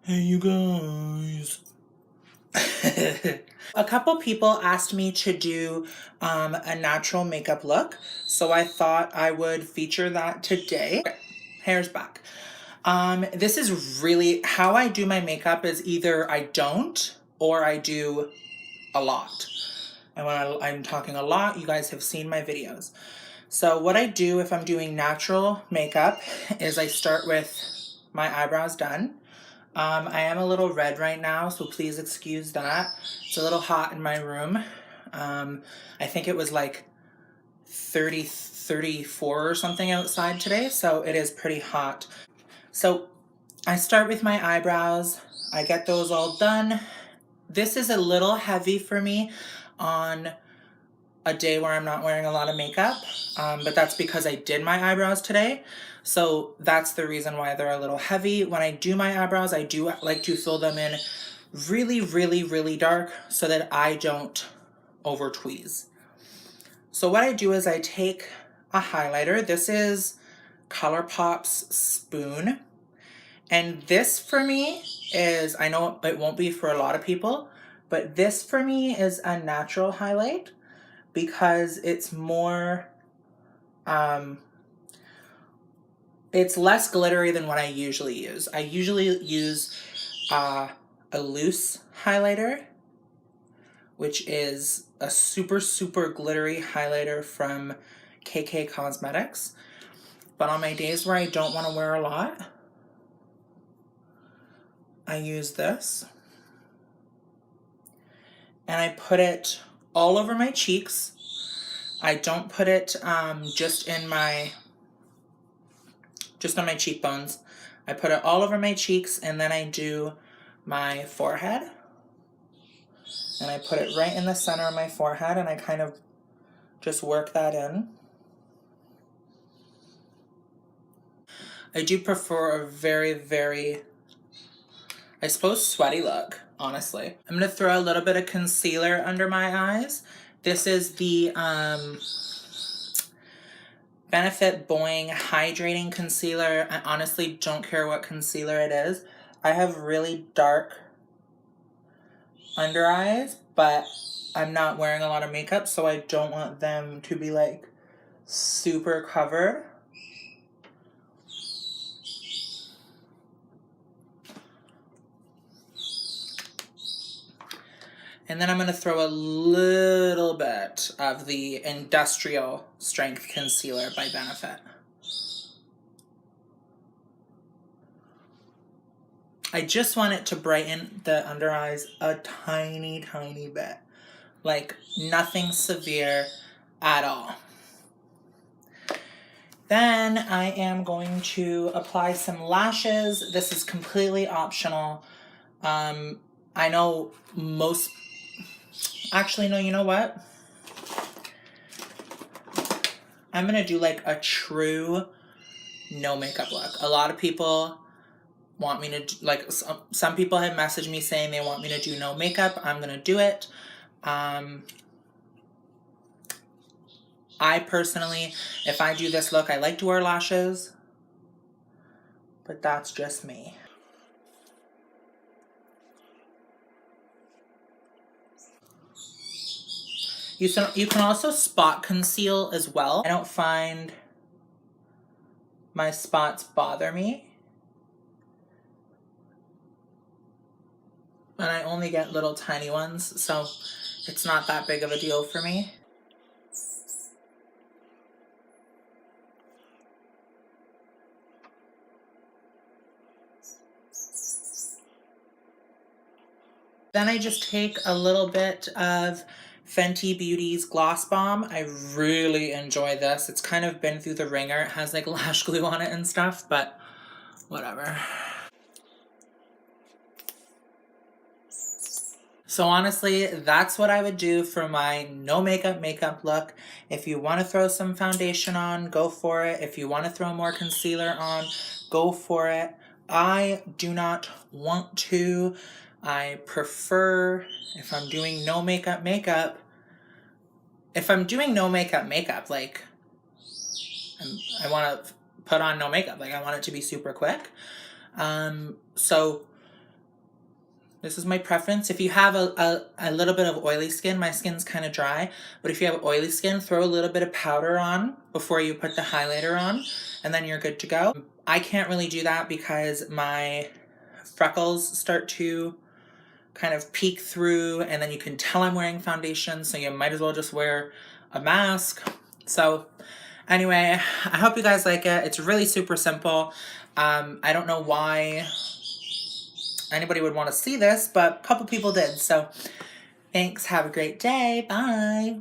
Hey you guys. A couple people asked me to do a natural makeup look, so I thought I would feature that today. Okay, hair's back. This is really how I do my makeup is either I don't or I do a lot. And when I'm talking a lot, you guys have seen my videos. So what I do if I'm doing natural makeup is I start with my eyebrows done. I am a little red right now, so please excuse that. It's a little hot in my room. I think it was like 30, 34 or something outside today, so it is pretty hot. So I start with my eyebrows. I get those all done. This is a little heavy for me on a day where I'm not wearing a lot of makeup, but that's because I did my eyebrows today. So that's the reason why they're a little heavy. When I do my eyebrows, I do like to fill them in really, really, really dark so that I don't over tweeze. So what I do is I take a highlighter. This is Colourpop's Spoon. And this for me is, I know it won't be for a lot of people, but this for me is a natural highlight because it's more, it's less glittery than what I usually use. I usually use a loose highlighter, which is a super, super glittery highlighter from KK Cosmetics. But on my days where I don't want to wear a lot, I use this. And I put it all over my cheeks. I don't put it just on my cheekbones. I put it all over my cheeks, and then I do my forehead. And I put it right in the center of my forehead, and I kind of just work that in. I do prefer a very, very, I suppose, sweaty look, honestly. I'm going to throw a little bit of concealer under my eyes. This is the Benefit Boing Hydrating Concealer. I honestly don't care what concealer it is. I have really dark under eyes, but I'm not wearing a lot of makeup, so I don't want them to be like super covered. And then I'm going to throw a little bit of the Industrial Strength Concealer by Benefit. I just want it to brighten the under eyes a tiny, tiny bit. Like nothing severe at all. Then I am going to apply some lashes. This is completely optional. I know most... Actually, no, you know what? I'm going to do like a true no makeup look. A lot of people want me to do, like, some people have messaged me saying they want me to do no makeup. I'm going to do it. I personally, if I do this look, I like to wear lashes, but that's just me. You can also spot conceal as well. I don't find my spots bother me. And I only get little tiny ones, so it's not that big of a deal for me. Then I just take a little bit of Fenty Beauty's Gloss Bomb. I really enjoy this. It's kind of been through the ringer. It has like lash glue on it and stuff, but whatever. So honestly, that's what I would do for my no makeup look. If you want to throw some foundation on, go for it. If you want to throw more concealer on, go for it. I do not want to. I prefer, if I'm doing no makeup, if I'm doing no makeup, like, I want to put on no makeup, like I want it to be super quick. So This is my preference. If you have a little bit of oily skin, my skin's kind of dry, but if you have oily skin, throw a little bit of powder on before you put the highlighter on, and then you're good to go. I can't really do that because my freckles start to kind of peek through, and then you can tell I'm wearing foundation, so you might as well just wear a mask. So anyway, I hope you guys like it. It's really super simple. I don't know why anybody would want to see this, but a couple people did. So thanks. Have a great day. Bye.